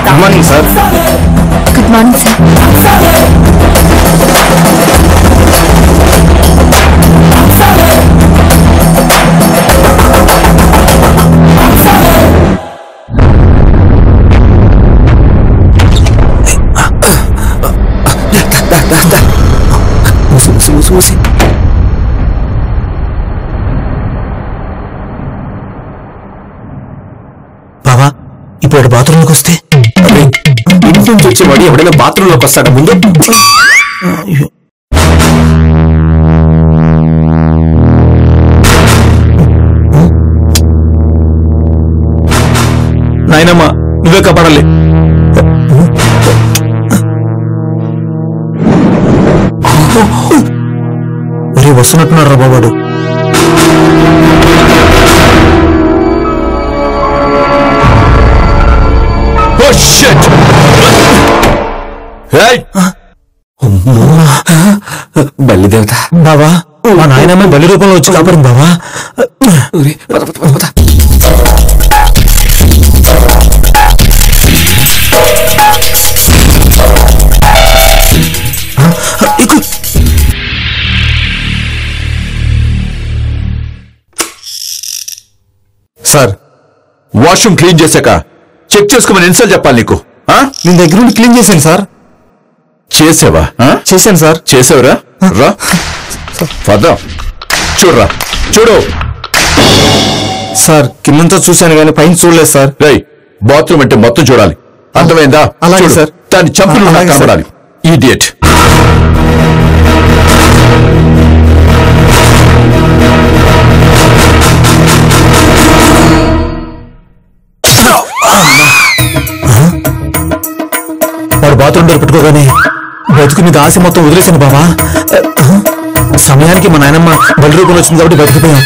Good morning, sir. Good morning, sir. Musi. బావా ఇప్పుడు బాత్రూంలోకి వస్తే ఇంటి నుంచి వచ్చేవాడు ఎవడైనా బాత్రూంలోకి వస్తాడా ముందు? నాయనమ్మా నువ్వే కాపాడాలి. మరి వస్తున్నట్టున్నాడు రా బాబాడు. బల్లి దేవత బావా, మా నాయనమ్మ బలి రూపంలో వచ్చి కాపాడు బావా. సార్, వాష్రూమ్ క్లీన్ చేశాక చెక్ చేసుకోమని ఎన్నిసార్లు చెప్పాలి నీకు? నేను దగ్గర నుండి క్లీన్ చేశాను సార్. చేసావా? చేశాను సార్. చేసావురా? రా పద చూడరా, చూడు సార్. కిందంతా చూశాను కానీ పైన చూడలేదు సార్. రై, బాత్రూమ్ అంటే మొత్తం చూడాలి, అర్థమైందా? అలాగే సార్. దాన్ని చంపులు కనబడాలి. ఈడియట్. వాడు బాత్రూమ్ డోర్ పెట్టుకోగానే బతుకు మీద ఆశ మొత్తం వదిలేశాను బావా. సమయానికి మా నాయనమ్మ బలి రూపంలో వచ్చింది కాబట్టి బతికిపోయాం.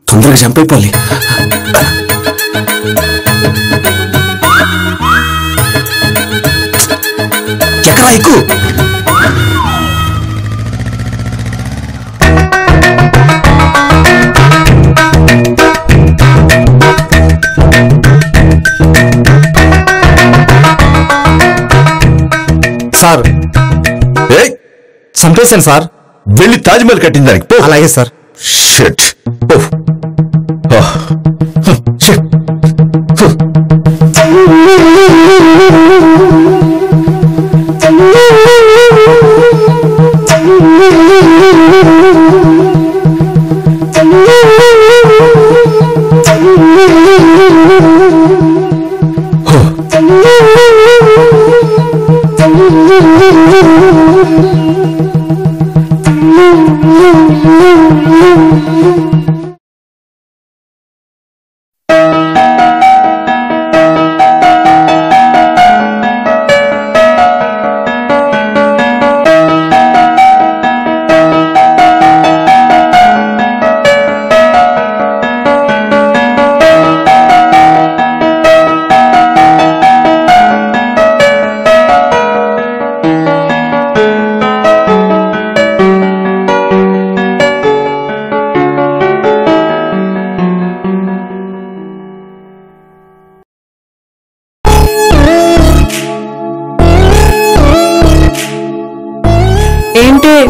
తొందరగా చంపైపోవాలి. ఎక్కడా ఎక్కువ సార్. చంపేశాను సార్. వెళ్ళి తాజ్మహల్ కట్టిన దానికి పో. అలాగే సార్. షిట్. పో. షిట్.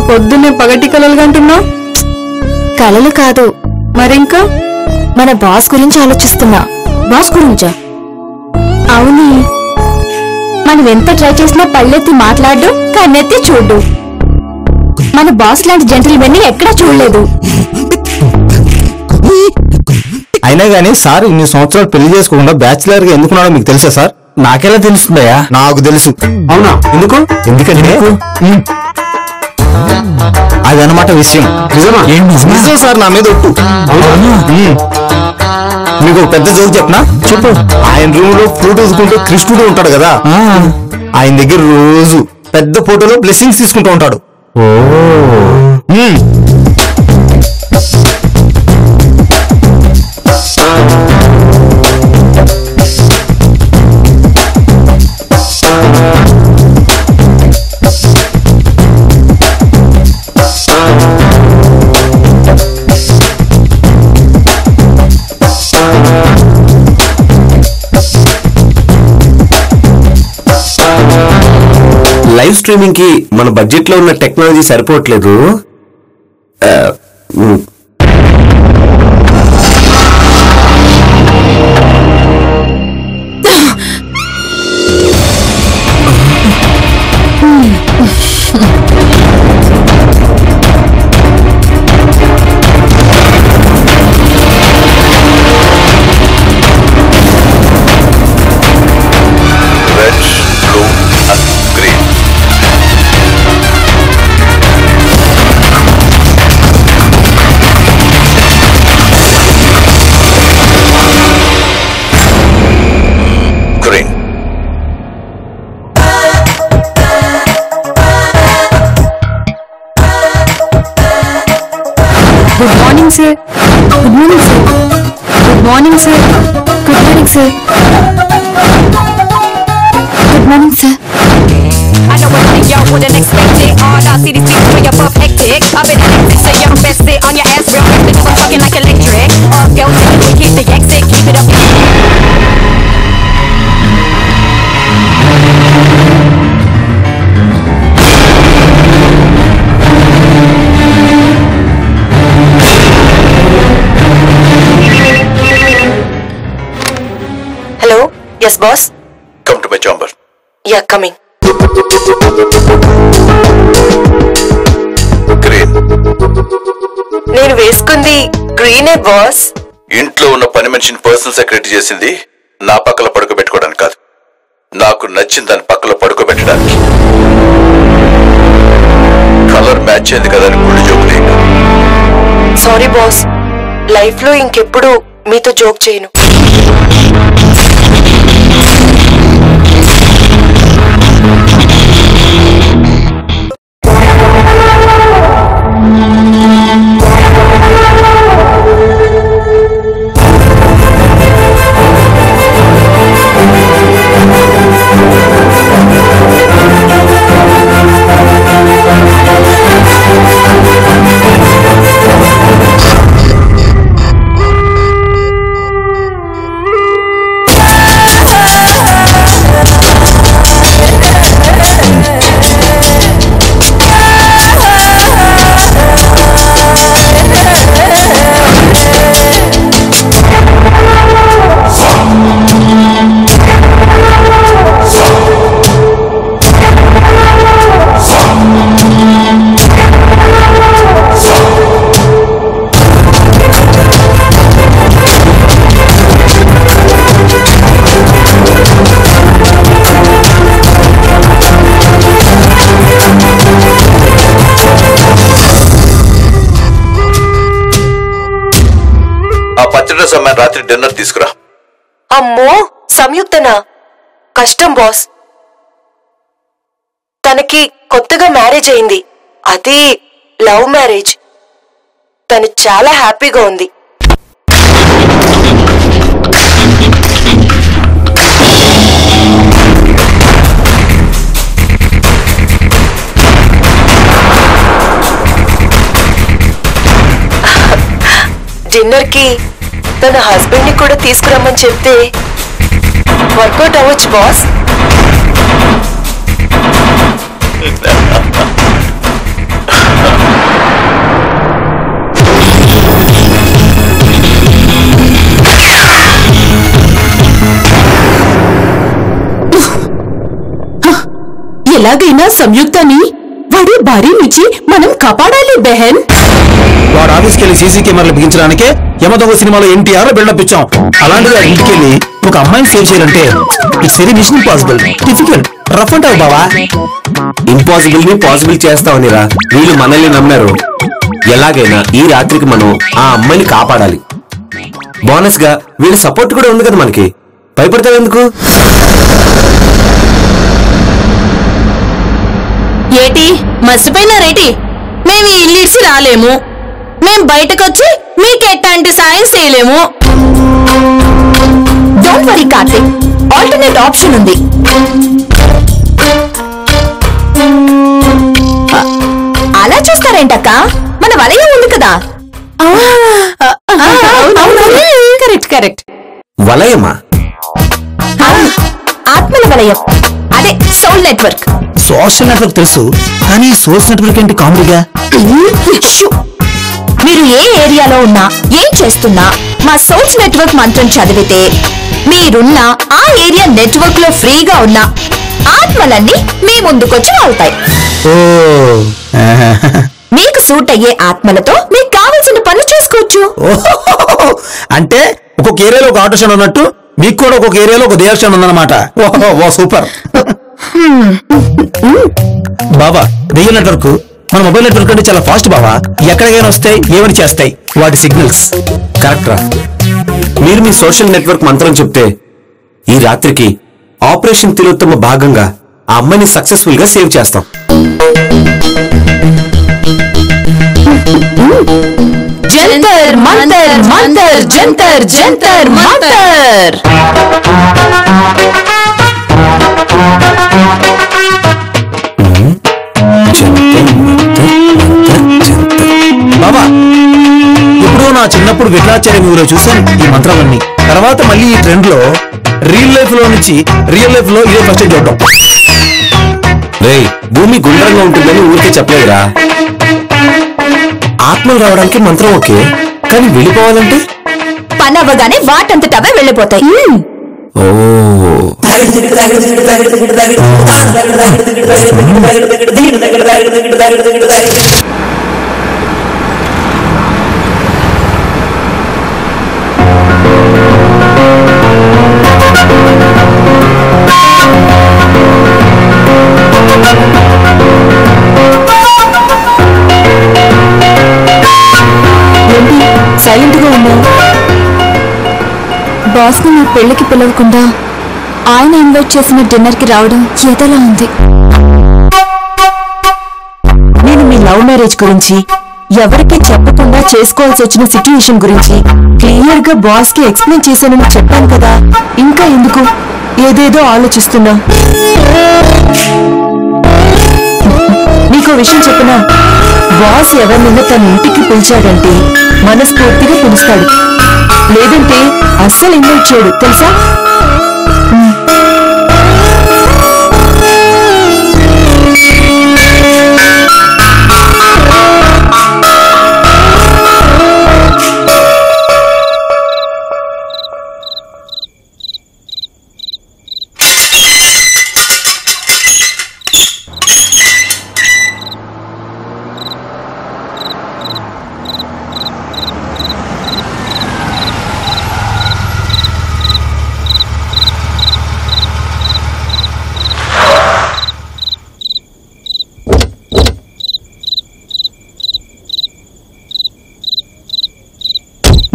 పొద్దున్నే పగటి కలలు కంటున్నావు? కలలు కాదు, మరింకా మన బాస్ గురించి ఆలోచిస్తున్నా. బాస్ గురించా? అవును, మనం ఎంత ట్రై చేసినా పళ్ళెత్తి మాట్లాడు, కన్నెత్తి చూడు. మన బాస్ లాంటి జెంటిల్మెన్ ని ఎక్కడా చూడలేదు. అయినా గానీ సార్ ఇన్ని సంవత్సరాలు పెళ్లి చేసుకోకుండా బ్యాచిలర్ గా ఎందుకున్నాడో మీకు తెలుసా సార్? నాకెలా తెలుస్తుందయ్యా? నాకు తెలుసు. అవునా? ఎందుకు? ఎందుకంటే అదనమాట విషయం. నిజం సార్, నా మీద ఒట్టు. మీకు ఒక పెద్ద జోక్ చెప్పనా? చెప్పు. ఆయన రూమ్ లో ఫ్లూట్ ఊదుకుంటూ కృష్ణుడు ఉంటాడు కదా, ఆయన దగ్గర రోజు పెద్ద ఫోటోలో బ్లెస్సింగ్స్ తీసుకుంటూ ఉంటాడు. లైవ్ స్ట్రీమింగ్ కి మన బడ్జెట్ లో ఉన్న టెక్నాలజీ సరిపోవట్లేదు. Good morning, sir. Good morning, sir. Good morning, sir. Good morning, sir. Good morning, sir. I know one thing y'all wouldn't expect it. All I see these people when you're above hectic. I've been addicted, so you're best sit on your ass real quick because I'm talking like electric. Girls, you keep the exit, keep it up. Hello? Yes, boss? Come to my chamber. Yeah, coming. Green. నేను వేసుకుంది గ్రీనే boss. ఇంట్లో ఉన్న పని మనిషిని personal secretary చేసింది నా పక్కల పడుకోబెట్టుకోవడానికి కాదు, నాకు నచ్చిన దాని పక్కలో పడుకోబెట్టడానికి. కలర్ మ్యాచ్ అయింది కదా అని గుళ్ళు జోకులే. సారీ బాస్, లైఫ్ లో ఇంకెప్పుడు మీతో జోక్ చేయను. బర్త్డే డ్రెస్ అమ్మాయి రాత్రి డిన్నర్ తీసుకురా. అమ్మో సంయుక్తనా, కష్టం బాస్. తనకి కొత్తగా మ్యారేజ్ అయింది, అది లవ్ మ్యారేజ్. తను చాలా హ్యాపీగా ఉంది. డిన్నర్ కి తన హస్బెండ్ ని కూడా తీసుకురమ్మని చెప్తే వర్కౌట్ అవ్వచ్చు బాస్. ఎలాగైనా సంయుక్తని వాడి భారీ నుంచి మనం కాపాడాలి బెహన్. వాడు ఆఫీస్కి వెళ్ళి సీసీ కెమెరాలు బిగించడానికే యమదొంగ సినిమాలో ఎన్టీఆర్ బిల్డప్ ఇచ్చాం. అలాంటిది వాడి ఇంటికి వెళ్ళి ఒక అమ్మాయిని సేవ్ చేయాలంటే it's very mission impossible, difficult, rough అంటావు బావా. ఇంపాసిబుల్ ని పాసిబుల్ చేస్తావనిరా వీళ్ళు మనల్ని నమ్మారు. ఎలాగైనా ఈ రాత్రికి మనం ఆ అమ్మాయిని కాపాడాలి. బోనస్ గా వీళ్ళ సపోర్ట్ కూడా ఉంది కదా మనకి. భయపడతావు ఎందుకు? ఏటి మర్చిపోయినారేటి? మేము ఈ ఇల్లు ఇడిచి రాలేము. మేం బయటకొచ్చి మీకు ఎట్లాంటి సాయం చేయలేము. Don't worry Karthik, alternate option ఉంది. అలా చూస్తారేంటక్క, మన వలయం ఉంది కదా. Correct correct. వలయమా? ఆత్మల వలయం, అదే సోల్ నెట్వర్క్. సోషల్ నెట్వర్క్ తెలుసు, కానీ సోర్స్ నెట్వర్క్ ఏంటి కామెడీగా? మీరు ఏ ఏరియాలో ఉన్నా ఏం చేస్తున్నా మా సోల్స్ నెట్వర్క్ మంత్రం చదివితే మీరున్న ఆ ఏరియా నెట్వర్క్ లో ఫ్రీగా ఉన్న ఆత్మలన్నీ మీ ముందుకొచ్చి అవుతాయి. మీకు సూట్ అయ్యే ఆత్మలతో మీకు కావలసిన పనులు చేసుకోవచ్చు. అంటే ఒక్కొక్క ఏరియాలో ఒక ఆటో స్టాండ్ ఉన్నట్టు మీకు కూడా ఒక్కొక్క ఏరియాలో ఒక దేవ స్టాండ్ ఉందన్నమాట. ఓ సూపర్. బాబా, రియల్ నెట్వర్క్ మన మొబైల్ నెట్వర్క్ అంటే చాలా ఫాస్ట్ బావా. ఎక్కడికైనా వస్తాయి, ఏమని చేస్తాయి వాటి సిగ్నల్స్. కరెక్ట్ రా. మీరు మీ సోషల్ నెట్వర్క్ మంత్రం చెప్తే ఈ రాత్రికి ఆపరేషన్ తిలోత్తమ భాగంగా ఆ అమ్మాయిని సక్సెస్ఫుల్ గా సేవ్ చేస్తాం. జంతర్ మంతర్ మంతర్ జంతర్ జంతర్ మంతర్. బాబా, ఎప్పుడో నా చిన్నప్పుడు విఠలాచార్య మూవీలో చూశాను ఈ మంత్రాలన్నీ. తర్వాత మళ్ళీ ఈ ట్రెండ్ లో రియల్ లైఫ్ లో నుంచి రియల్ లైఫ్ లో ఇదే ఫస్ట్ టైం చూడటం. రేయ్, భూమి గుండ్రంగా ఉంటుందని ఊరికే చెప్పలేదురా. ఆత్మలు రావడానికి మంత్రం ఓకే, కానీ వెళ్ళిపోవాలంటే పని అవ్వగానే వాటంతటవే వెళ్ళిపోతాయి. ఓ సైలెంట్ గా ఉన్నా. బాస్ ని నా పెళ్లికి పిలవకుండా ఆయన ఇన్వైట్ చేసిన డిన్నర్ కి రావడం ఏదోలా ఉంది. నేను మీ లవ్ మ్యారేజ్ గురించి, ఎవరికీ చెప్పకుండా చేసుకోవాల్సి వచ్చిన సిట్యుయేషన్ గురించి క్లియర్ గా బాస్ కి ఎక్స్ప్లెయిన్ చేశానని చెప్పాను కదా. ఇంకా ఎందుకు ఏదేదో ఆలోచిస్తున్నా? నీకో విషయం చెప్పనా? బాస్ ఎవరినైనా తన ఇంటికి పిలిచాడంటే మనస్ఫూర్తిగా పిలుస్తాడు, లేదంటే అస్సలు ఇన్వైట్ చేయడు, తెలుసా?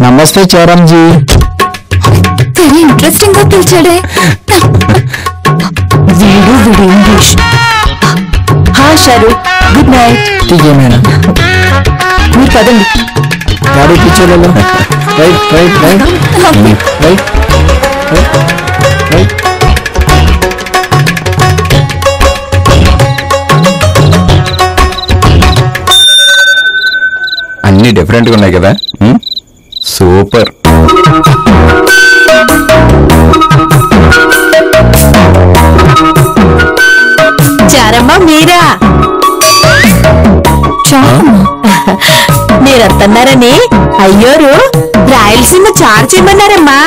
నమస్తే చారంజీ. వెరీ ఇంట్రెస్టింగ్ గా పిలిచాడే. వీడు ఇంగ్లీష్. హా షారు, గుడ్ నైట్. మేడం మీరు పదండి. గాడి పిచ్చోళ్ళలో right right right right right. అన్ని డిఫరెంట్ గా ఉన్నాయి కదా. సూపర్. చారమ్మ మీరా? మీరత్తన్నారని అయ్యోరు రాయలసీమ చారు చేయమన్నారమ్మా.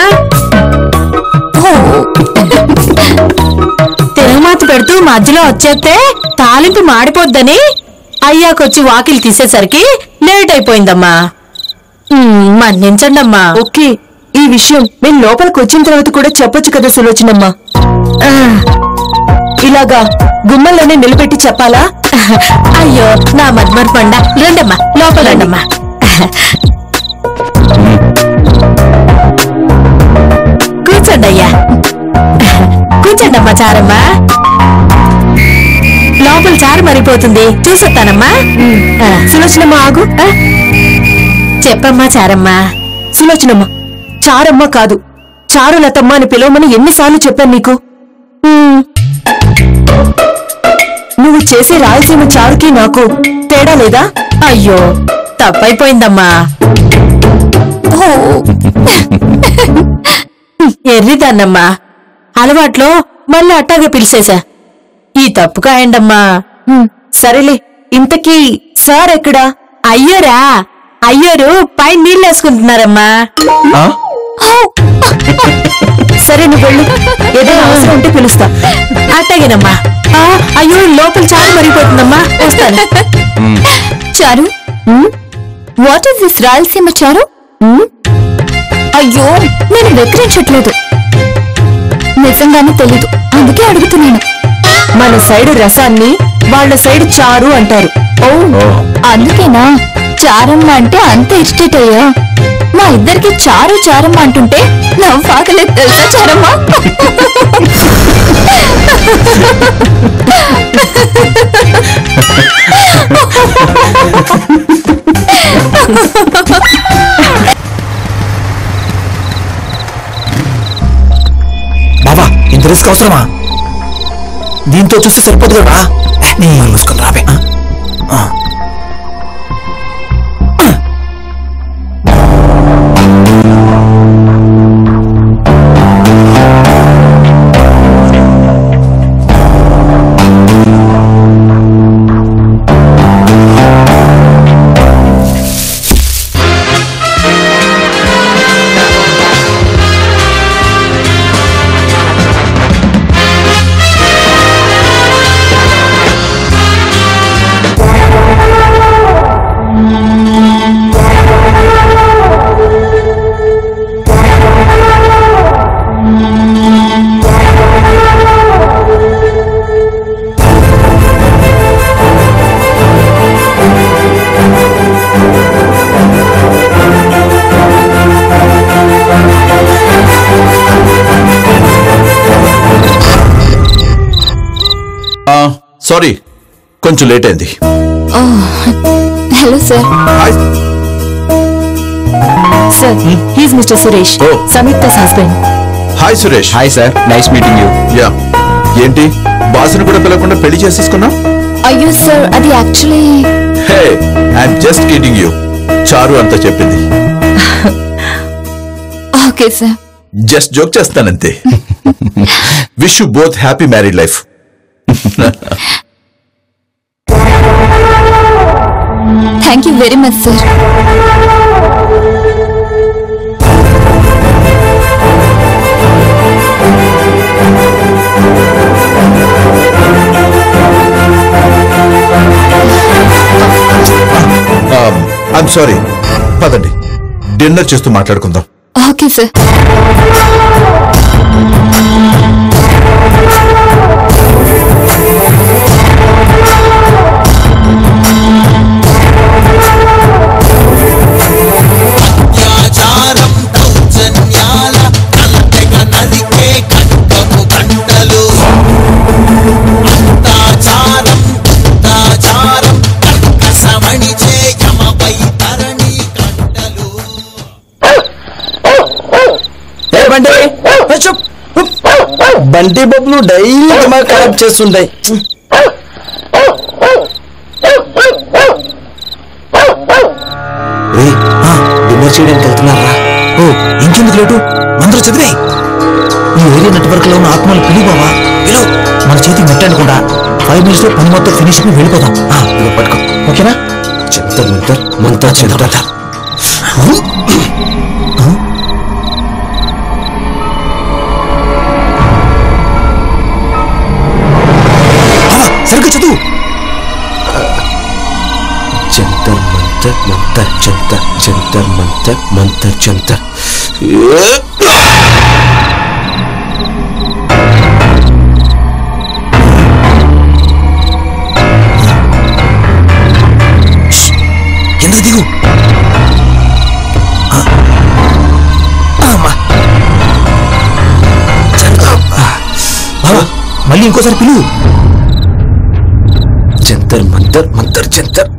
తిరగమాత పెడుతూ మధ్యలో వచ్చేస్తే తాలింపు మాడిపోద్దని అయ్యాకొచ్చి వాకిలి తీసేసరికి లేట్ అయిపోయిందమ్మా. మన్నించండి అమ్మా. ఓకే, ఈ విషయం మేము లోపలికి వచ్చిన తర్వాత కూడా చెప్పొచ్చు కదా సులోచనమ్మా. ఇలాగా గుమ్మల్లోనే నిలబెట్టి చెప్పాలా? అయ్యో నా మద్మర్ పండ. రండమ్మా లోపల రండమ్మా. కూర్చోండి అయ్యా, కూర్చోండమ్మా. చారమ్మా లోపల చారు మరిపోతుంది, చూసొస్తానమ్మా. సులోచనమ్మ ఆగు. చెప్పమ్మా చారమ్మా. సులోచనమ్మ, చారమ్మ కాదు చారులతమ్మ అని పిలవమని ఎన్నిసార్లు చెప్పాను నీకు? నువ్వు చేసే రాయలసీమ చారుకి నాకు తేడా లేదా? అయ్యో తప్పైపోయిందమ్మా. ఎర్రిదాన్నమ్మా, అలవాట్లో మళ్ళీ అట్టాగా పిలిచేశా. ఈ తప్పు కాయండమ్మా. సరేలే, ఇంతకీ సార్ ఎక్కడా? అయ్యోరా, అయ్యోరు పై నీళ్ళేసుకుంటున్నారమ్మా. సరే నువ్వు వెళ్ళు, ఏదైనా అవసరం ఉంటే పిలుస్తా. అట్టాగేనమ్మా. అయ్యో లోపల చారు మరిగిపోతుందమ్మా, వస్తాను. చారు, వాట్ ఇస్ దిస్ రాయలసీమ చారు? అయ్యో నేను వెక్కిరించట్లేదు, నిజంగానే తెలీదు, అందుకే అడుగుతున్నాను. మన సైడు రసాన్ని వాళ్ళ సైడ్ చారు అంటారు. ఓ అందుకేనా చారమ్మ అంటే అంత ఇరిటేట్ అయ్యా? మా ఇద్దరికి చారు చారమ్మ అంటుంటే నవ్వాగలేదు తెలుసా చారమ్మ. బాబా ఇంత రిస్క్ అవసరమా? దీంతో చూస్తే సరిపోదు కదా. మూసుకొని రాబే. సారీ, కొంచెం లేట్ అయింది. Hello sir. Sir, he's mister Suresh, Samyukta's husband. Hi Suresh. Hi sir, nice meeting you. Yeah, ఏంటి బాస్ను కూడా పిలవకుండా పెళ్లి చేసేసుకున్నా? అయ్యో సార్, అది actually. Hey, I'm just kidding you. Charu అంతా చెప్పింది. Okay sir. జస్ట్ జోక్ చేస్తానంతే. Wish you both happy married life. Thank you very much sir. I'm sorry, పదండి డిన్నర్ చేస్తూ మాట్లాడుకుందాం. Okay sir. चार బంటి చెప్ బంటి బొబ్బులు డైలీ దిమాగ్ ఖరాబ్ చేస్తుంటాయి. డిన్నర్ చేయడానికి వెళ్తున్నారా? ఓ ఇంకెందుకు లేటు, అందరూ చదివే. ఈ ఏరియా నెట్వర్క్ లో ఉన్న ఆత్మలు పిలువు బావా, పిలువు. మన చేతికి నెట్టకుండా 5 minutes లో పని మొత్తం ఫినిష్ వెళ్ళిపోదాం. పట్టుకో, ఓకేనా? జంతర్ మంతర్ మంతర్ జంతర్. సరిగ్గా చదువు. జంతర్ మంతర్ మంతర్ జంతర్, జంతర్ మంతర్ మంతర్ జంతర్. ఎందుకు దిగు. మళ్ళీ ఇంకోసారి పిలువు. జంతర్ మంతర్ మంతర్ జంతర్.